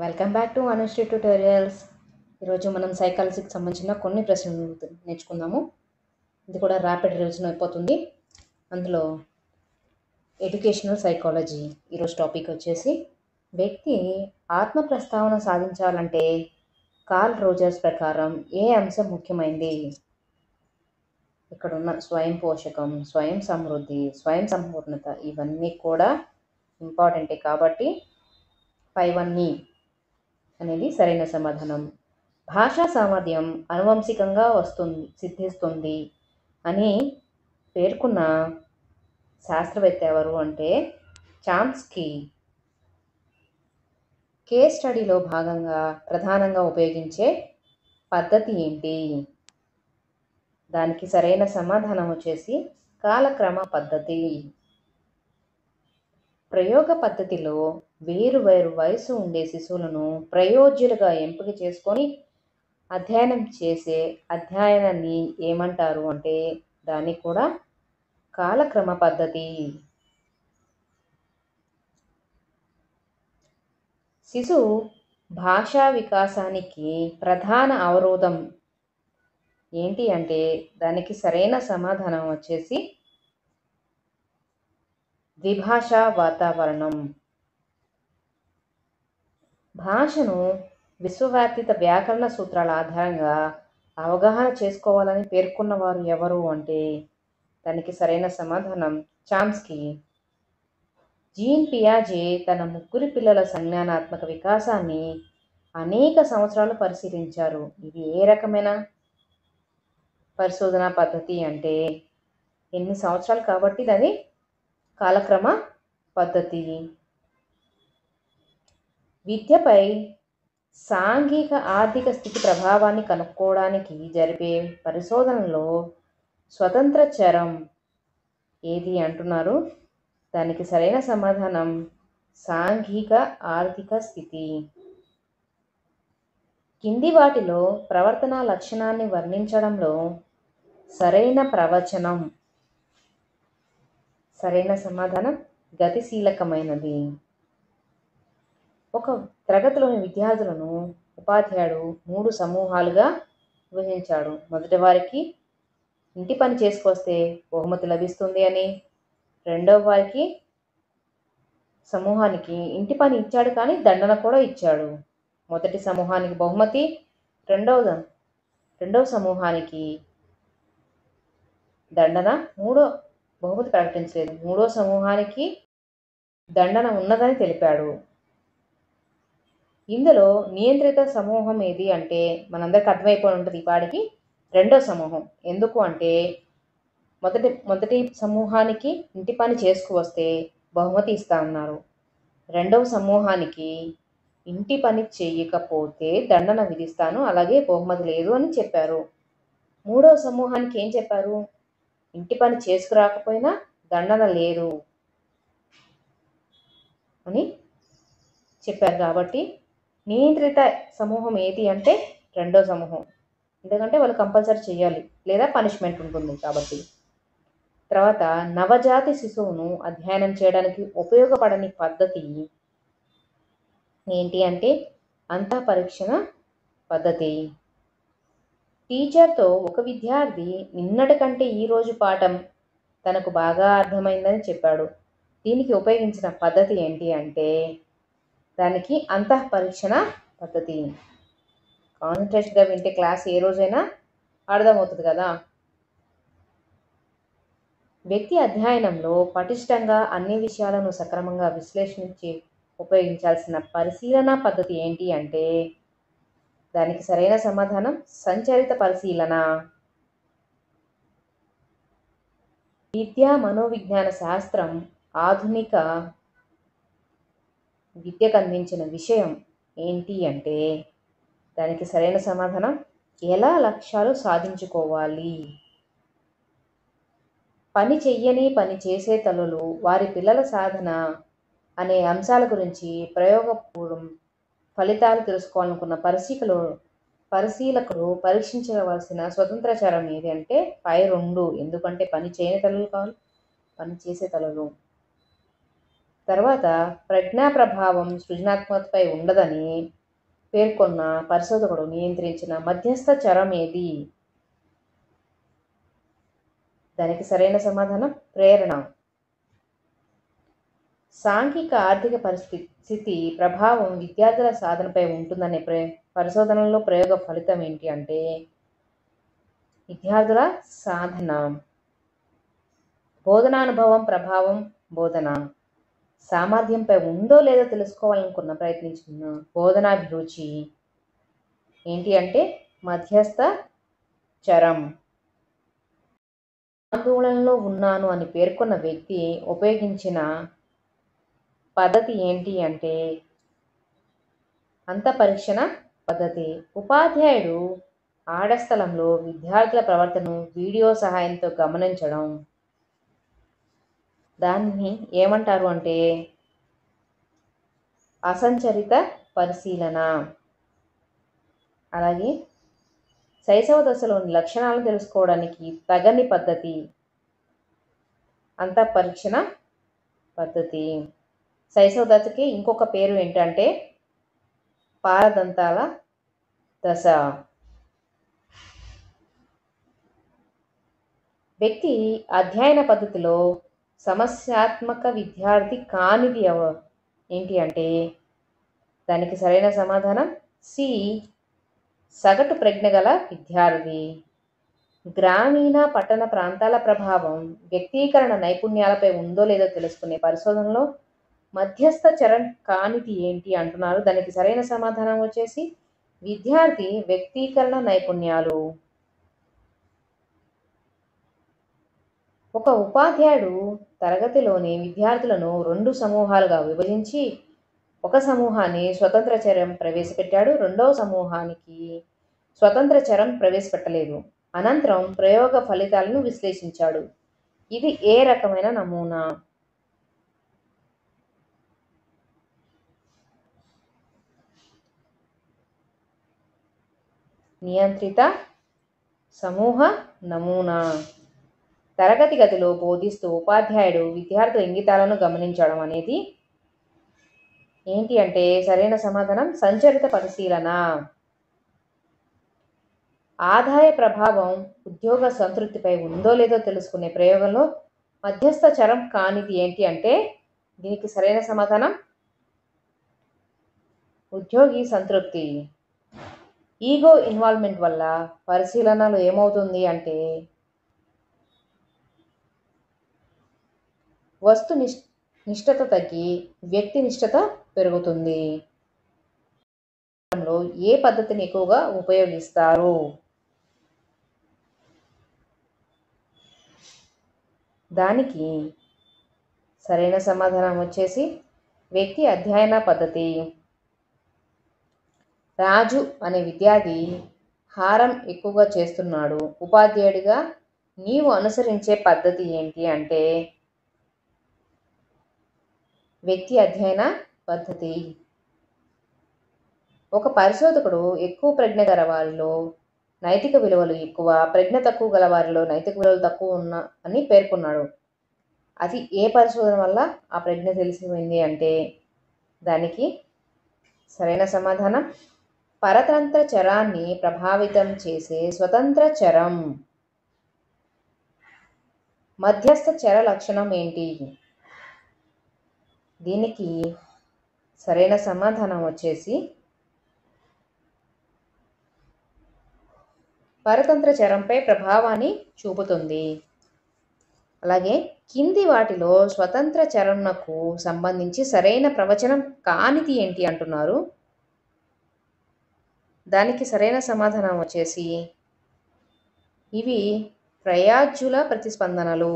Welcome back to Anusri tutorials. ఈరోజు మనం సైకాలజీకి సంబంధించిన కొన్ని ప్రశ్నలు నేర్చుకుందాము. ఇది కూడా ర్యాపిడ్ రివిజన్ అయిపోతుంది. అందులో ఎడ్యుకేషనల్ సైకాలజీ ఈరోజు టాపిక్ వచ్చేసి, వ్యక్తి ఆత్మ ప్రస్తావన సాధించాలంటే కార్ల్ రోజర్స్ ప్రకారం ఏ అంశం ముఖ్యమైంది? ఇక్కడున్న స్వయం పోషకం, స్వయం సమృద్ధి, స్వయం సంపూర్ణత ఇవన్నీ కూడా ఇంపార్టెంటే కాబట్టి 5 అనేది సరైన సమాధానం. భాషా సామర్థ్యం అనువంశికంగా సిద్ధిస్తుంది అని పేర్కొన్న శాస్త్రవేత్త ఎవరు అంటే చామ్స్కీ. కేస్ స్టడీలో భాగంగా ప్రధానంగా ఉపయోగించే పద్ధతి ఏంటి? దానికి సరైన సమాధానం వచ్చేసి కాలక్రమ పద్ధతి. ప్రయోగ పద్ధతిలో వేరు వయసు ఉండే శిశువులను ప్రయోజ్యులుగా ఎంపిక చేసుకొని అధ్యయనం చేసే అధ్యయనాన్ని ఏమంటారు అంటే దాన్ని కూడా కాలక్రమ పద్ధతి. శిశువు భాషా వికాసానికి ప్రధాన అవరోధం ఏంటి అంటే దానికి సరైన సమాధానం వచ్చేసి ద్విభాషా వాతావరణం. భాషను విశ్వవ్యాప్తిత వ్యాకరణ సూత్రాల ఆధారంగా అవగాహన చేసుకోవాలని పేర్కొన్నవారు ఎవరు అంటే దానికి సరైన సమాధానం చామ్స్కీ. జీన్ పియాజే తన 3 పిల్లల సంజ్ఞానాత్మక వికాసాన్ని అనేక సంవత్సరాలు పరిశీలించారు. ఇది ఏ రకమైన పరిశోధనా పద్ధతి అంటే ఎన్ని సంవత్సరాలు కాబట్టి అది కాలక్రమ పద్ధతి. విద్యపై సాంఘిక ఆర్థిక స్థితి ప్రభావాన్ని కనుక్కోవడానికి జరిపే పరిశోధనలో స్వతంత్ర చరం ఏది అంటున్నారు? దానికి సరైన సమాధానం సాంఘిక ఆర్థిక స్థితి. కింది వాటిలో ప్రవర్తనా లక్షణాన్ని వర్ణించడంలో సరైన ప్రవచనం. సరైన సమాధానం గతిశీలకమైనది. ఒక తరగతిలోని విద్యార్థులను ఉపాధ్యాయుడు 3 సమూహాలుగా విభజించాడు. మొదటి వారికి ఇంటి పని చేసుకొస్తే బహుమతి లభిస్తుంది అని, రెండవ వారికి సమూహానికి ఇంటి పని ఇచ్చాడు కానీ దండన కూడా ఇచ్చాడు. మొదటి సమూహానికి బహుమతి, రెండవ సమూహానికి దండన, బహుమతి ప్రకటించలేదు. మూడో సమూహానికి దండన ఉన్నదని తెలిపాడు. ఇందులో నియంత్రిత సమూహం ఏది అంటే మనందరికి అర్థమైపోయి ఉంటుంది ఈ పాడికి రెండో సమూహం. ఎందుకు అంటే మొదటి సమూహానికి ఇంటి పని చేసుకువస్తే బహుమతి ఇస్తా ఉన్నారు. రెండవ సమూహానికి ఇంటి పని చేయకపోతే దండన విధిస్తాను, అలాగే బహుమతి లేదు అని చెప్పారు. మూడవ సమూహానికి ఏం చెప్పారు? ఇంటి పని చేసుకురాకపోయినా దండన లేదు అని చెప్పారు. కాబట్టి నియంత్రిత సమూహం ఏది అంటే రెండో సమూహం. ఎందుకంటే వాళ్ళు కంపల్సరీ చేయాలి లేదా పనిష్మెంట్ ఉంటుంది కాబట్టి. తర్వాత నవజాతి శిశువును అధ్యయనం చేయడానికి ఉపయోగపడని పద్ధతి ఏంటి అంటే అంతఃపరీక్షణ పద్ధతి. టీచర్తో ఒక విద్యార్థి నిన్నటి కంటే ఈరోజు పాఠం తనకు బాగా అర్థమైందని చెప్పాడు. దీనికి ఉపయోగించిన పద్ధతి ఏంటి అంటే దానికి అంతఃపరీక్షణ పద్ధతి. కాన్సన్ట్రేషన్గా వింటే క్లాస్ ఏ రోజైనా అర్థమవుతుంది కదా. వ్యక్తి అధ్యయనంలో పటిష్టంగా అన్ని విషయాలను సక్రమంగా విశ్లేషించి ఉపయోగించాల్సిన పరిశీలన పద్ధతి ఏంటి అంటే దానికి సరైన సమాధానం సంచరిత పరిశీలన. విద్యా మనోవిజ్ఞాన శాస్త్రం ఆధునిక విద్యకు అందించిన విషయం ఏంటి అంటే దానికి సరైన సమాధానం ఎలా లక్ష్యాలు సాధించుకోవాలి. పని చెయ్యని పని చేసే తల్లులు వారి పిల్లల సాధన అనే అంశాల గురించి ప్రయోగపూర్వం ఫలితాలు తెలుసుకోవాలనుకున్న పరిశీలకుడు పరీక్షించవలసిన స్వతంత్ర చరం ఏది అంటే 2. ఎందుకంటే పని చేయని తల్లులు కావాలి, పని చేసే తల్లులు. తర్వాత ప్రజ్ఞా ప్రభావం సృజనాత్మకతపై ఉండదని పేర్కొన్న పరిశోధకుడు నియంత్రించిన మధ్యస్థ చరం ఏది? దానికి సరైన సమాధానం ప్రేరణ. సాంఘిక ఆర్థిక పరిస్థితి ప్రభావం విద్యార్థుల సాధనపై ఉంటుందనే పరిశోధనలో ప్రయోగ ఫలితం ఏంటి అంటే విద్యార్థుల సాధన. బోధనానుభవం ప్రభావం బోధన సామర్థ్యంపై ఉందో లేదో తెలుసుకోవాలనుకున్న ప్రయత్నించిన బోధనాభిరుచి ఏంటి అంటే మధ్యస్థ చరం. ఆందోళనలో ఉన్నాను అని పేర్కొన్న వ్యక్తి ఉపయోగించిన పద్ధతి ఏంటి అంటే అంతఃపరీక్షణ పద్ధతి. ఉపాధ్యాయుడు ఆడస్థలంలో విద్యార్థుల ప్రవర్తనను వీడియో సహాయంతో గమనించడం. దాన్ని ఏమంటారు అంటే అసంచరిత పరిశీలన. అలాగే శైశవ దశలోని లక్షణాలను తెలుసుకోవడానికి తగని పద్ధతి అంతఃపరీక్షణ పద్ధతి. శైశవ దశకి ఇంకొక పేరు ఏంటంటే పారదంతాల దశ. వ్యక్తి అధ్యయన పద్ధతిలో సమస్యాత్మక విద్యార్థి కానిది ఏంటి అంటే దానికి సరైన సమాధానం సి సగటు ప్రజ్ఞ గల విద్యార్థి. గ్రామీణ పట్టణ ప్రాంతాల ప్రభావం వ్యక్తీకరణ నైపుణ్యాలపై ఉందో లేదో తెలుసుకునే పరిశోధనలో మధ్యస్థ చరం కానిది ఏంటి అంటున్నారు. దానికి సరైన సమాధానం వచ్చేసి విద్యార్థి వ్యక్తీకరణ నైపుణ్యాలు. ఒక ఉపాధ్యాయుడు తరగతిలోని విద్యార్థులను 2 సమూహాలుగా విభజించి ఒక సమూహాన్ని స్వతంత్ర చరం ప్రవేశపెట్టాడు, రెండవ సమూహానికి స్వతంత్ర చరం ప్రవేశపెట్టలేదు. అనంతరం ప్రయోగ ఫలితాలను విశ్లేషించాడు. ఇది ఏ రకమైన నమూనా? నియంత్రిత సమూహ నమూనా. తరగతి గదిలో బోధిస్తూ ఉపాధ్యాయుడు విద్యార్థుల ఇంగితాలను గమనించడం అనేది ఏంటి అంటే సరైన సమాధానం సంచరిత పరిశీలన. ఆదాయ ప్రభావం ఉద్యోగ సంతృప్తిపై ఉందో లేదో తెలుసుకునే ప్రయోగంలో మధ్యస్థ చరం కానిది ఏంటి అంటే దీనికి సరైన సమాధానం ఉద్యోగి సంతృప్తి. ఈగో ఇన్వాల్వ్మెంట్ వల్ల పరిశీలనలు ఏమవుతుంది అంటే వస్తు నిష్ఠత తగ్గి వ్యక్తి నిష్ఠత పెరుగుతుంది. ఏ పద్ధతిని ఎక్కువగా ఉపయోగిస్తారు? దానికి సరైన సమాధానం వచ్చేసి వ్యక్తి అధ్యయన పద్ధతి. రాజు అనే విద్యార్థి హారం ఎక్కువగా చేస్తున్నాడు. ఉపాధ్యాయుడిగా నీవు అనుసరించే పద్ధతి ఏంటి అంటే వ్యక్తి అధ్యయన పద్ధతి. ఒక పరిశోధకుడు ఎక్కువ ప్రజ్ఞ గల వారిలో నైతిక విలువలు ఎక్కువ, ప్రజ్ఞ తక్కువ గల వారిలో నైతిక విలువలు తక్కువ అని పేర్కొన్నాడు. అది ఏ పరిశోధన వల్ల ఆ ప్రజ్ఞ తెలిసిపోయింది అంటే దానికి సరైన సమాధానం పరతంత్ర చరాన్ని ప్రభావితం చేసే స్వతంత్ర చరం. మధ్యస్థ చర లక్షణం ఏంటి? దీనికి సరైన సమాధానం వచ్చేసి పరతంత్ర చరంపై ప్రభావాన్ని చూపుతుంది. అలాగే కింది వాటిలో స్వతంత్ర చరణకు సంబంధించి సరైన ప్రవచనం కానిది ఏంటి అంటున్నారు. దానికి సరైన సమాధానం వచ్చేసి ఇవి ప్రయాజ్యుల ప్రతిస్పందనలు.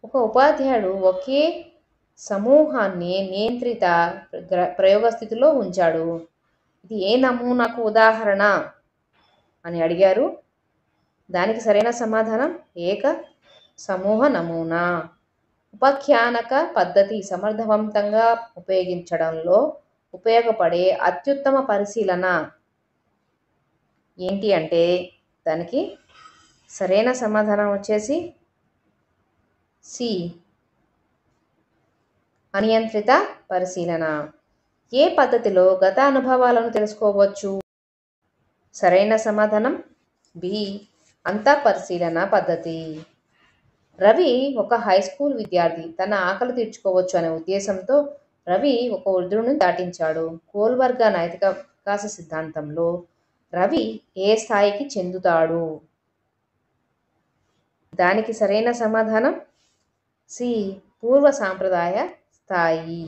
ఒక ఉపాధ్యాయుడు ఒకే సమూహాన్ని నియంత్రిత ప్రయోగ స్థితిలో ఉంచాడు. ఇది ఏ నమూనాకు ఉదాహరణ అని అడిగారు. దానికి సరైన సమాధానం ఏక సమూహ నమూనా. ఉపఖ్యానక పద్ధతి సమర్థవంతంగా ఉపయోగించడంలో ఉపయోగపడే అత్యుత్తమ పరిశీలన ఏంటి అంటే దానికి సరైన సమాధానం వచ్చేసి సి, అనియంత్రిత పరిశీలన. ఏ పద్ధతిలో గత అనుభవాలను తెలుసుకోవచ్చు? సరైన సమాధానం బి, అంతఃపరిశీలన పద్ధతి. రవి ఒక హై స్కూల్ విద్యార్థి. తన ఆకలి తీర్చుకోవచ్చు అనే ఉద్దేశంతో రవి ఒక వృద్ధుడిని దాటించాడు. కోల్బర్గ్ నైతిక వికాస సిద్ధాంతంలో రవి ఏ స్థాయికి చెందుతాడు? దానికి సరైన సమాధానం సి, పూర్వ సాంప్రదాయ స్థాయి.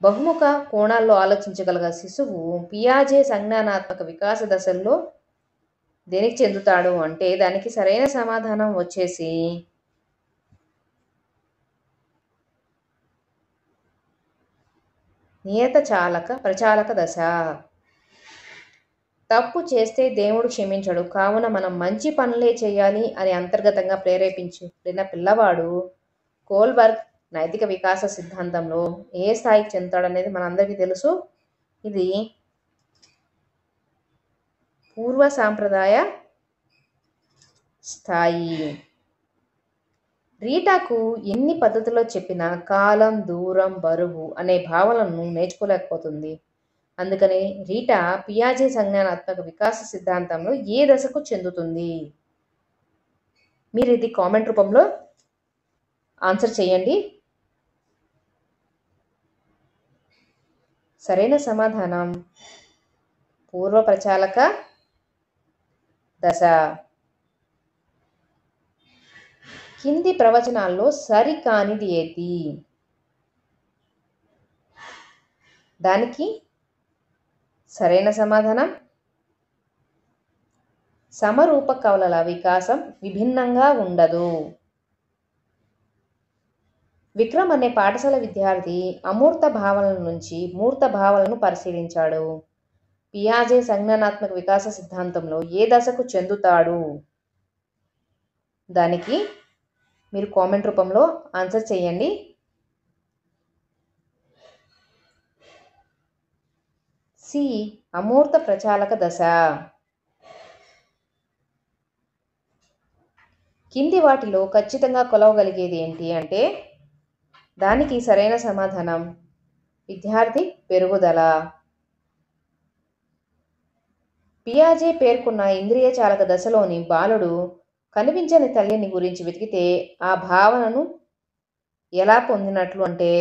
బహుముఖ కోణాల్లో ఆలోచించగల శిశువు పియాజే సంజ్ఞానాత్మక వికాస దశల్లో దేనికి చెందుతాడు అంటే దానికి సరైన సమాధానం వచ్చేసి నియత ప్రచాలక దశ. తప్పు చేస్తే దేవుడు క్షమించడు, కావున మనం మంచి పనులే చేయాలి అని అంతర్గతంగా ప్రేరేపించిన పిల్లవాడు కోల్బర్గ్ నైతిక వికాస సిద్ధాంతంలో ఏ స్థాయికి చెందుతాడనేది మనందరికీ తెలుసు. ఇది పూర్వ సాంప్రదాయ స్థాయి. రీటాకు ఎన్ని పద్ధతుల్లో చెప్పినా కాలం, దూరం, బరువు అనే భావనలను నేర్చుకోలేకపోతుంది. అందుకని రీటా పియాజే సంజ్ఞానాత్మక వికాస సిద్ధాంతంలో ఏ దశకు చెందుతుంది? మీరు ఇది కామెంట్ రూపంలో ఆన్సర్ చేయండి. సరైన సమాధానం పూర్వ ప్రచాలక దశ. కింది ప్రవచనాల్లో సరికానిది ఏది? దానికి సరైన సమాధానం సమరూప కవలల వికాసం విభిన్నంగా ఉండదు. విక్రమ్ అనే పాఠశాల విద్యార్థి అమూర్త భావనల నుంచి మూర్త భావనలను పరిశీలించాడు. పియాజే సంజ్ఞానాత్మక వికాస సిద్ధాంతంలో ఏ దశకు చెందుతాడు? దానికి మీరు కామెంట్ రూపంలో ఆన్సర్ చేయండి. సి, అమూర్త ప్రచాలక దశ. కింది వాటిలో ఖచ్చితంగా కొలవగలిగేది ఏంటి అంటే దానికి సరైన సమాధానం విద్యార్థి పెరుగుదల. పియాజే పేర్కొన్న ఇంద్రియ చాలక దశలోని బాలుడు కనిపించని తల్లిని గురించి వెతికితే ఆ భావనను ఎలా పొందినట్లు అంటే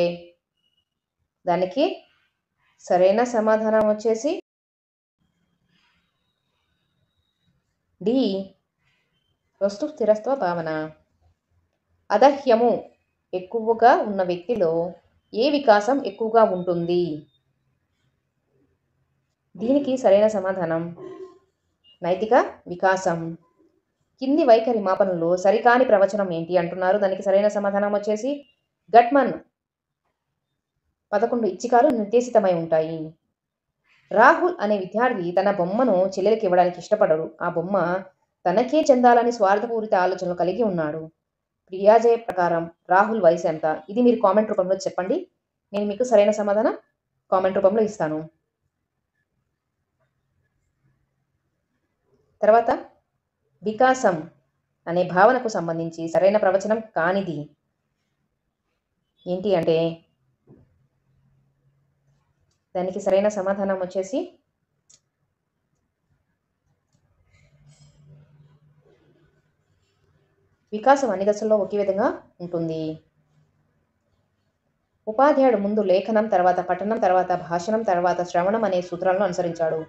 దానికి సరైన సమాధానం వచ్చేసి డి, వస్తు స్థిరత్వ భావన. అదహ్యము ఎక్కువగా ఉన్న వ్యక్తిలో ఏ వికాసం ఎక్కువగా ఉంటుంది? దీనికి సరైన సమాధానం నైతిక వికాసం. కింది వైఖరి మాపనలో సరికాని ప్రవచనం ఏంటి అంటున్నారు. దానికి సరైన సమాధానం వచ్చేసి గట్మన్ 11 ఇచ్చికాలు నిర్దేశితమై ఉంటాయి. రాహుల్ అనే విద్యార్థి తన బొమ్మను చెల్లెలకి ఇవ్వడానికి ఇష్టపడడు. ఆ బొమ్మ తనకే చెందాలని స్వార్థపూరిత ఆలోచనలు కలిగి ఉన్నాడు. పియాజే ప్రకారం రాహుల్ వయసు ఎంత? ఇది మీరు కామెంట్ రూపంలో చెప్పండి. నేను మీకు సరైన సమాధానం కామెంట్ రూపంలో ఇస్తాను. తర్వాత వికాసం అనే భావనకు సంబంధించి సరైన ప్రవచనం కానిది ఏంటి అంటే దానికి సరైన సమాధానం వచ్చేసి వికాసం అన్ని దశల్లో ఒకే విధంగా ఉంటుంది. ఉపాధ్యాయుడు ముందు లేఖనం, తర్వాత పఠనం, తర్వాత భాషణం, తర్వాత శ్రవణం అనే సూత్రాలను అనుసరించాడు.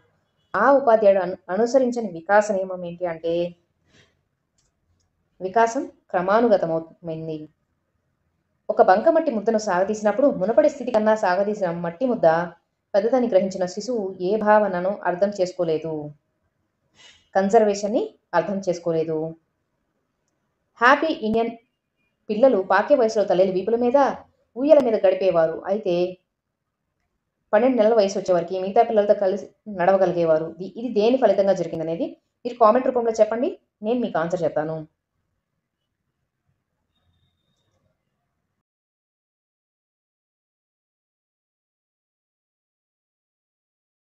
ఆ ఉపాధ్యాయుడు అనుసరించని వికాస నియమం ఏంటి అంటే వికాసం క్రమానుగతమైంది. ఒక బంకమట్టి ముద్దను సాగదీసినప్పుడు మునపటి స్థితి కన్నా సాగదీసిన మట్టి ముద్ద పెద్దదని గ్రహించిన శిశువు ఏ భావనను అర్థం చేసుకోలేదు? కన్జర్వేషన్ని అర్థం చేసుకోలేదు. హ్యాపీ ఇండియన్ పిల్లలు పాకే వయసులో తల్లిని వీపుల మీద ఊయల మీద గడిపేవారు. అయితే 12 నెలల వయసు వచ్చేవారికి మిగతా పిల్లలతో కలిసి నడవగలిగేవారు. ఇది దేని ఫలితంగా జరిగిందనేది మీరు కామెంట్ రూపంలో చెప్పండి. నేను మీకు ఆన్సర్ చెప్తాను.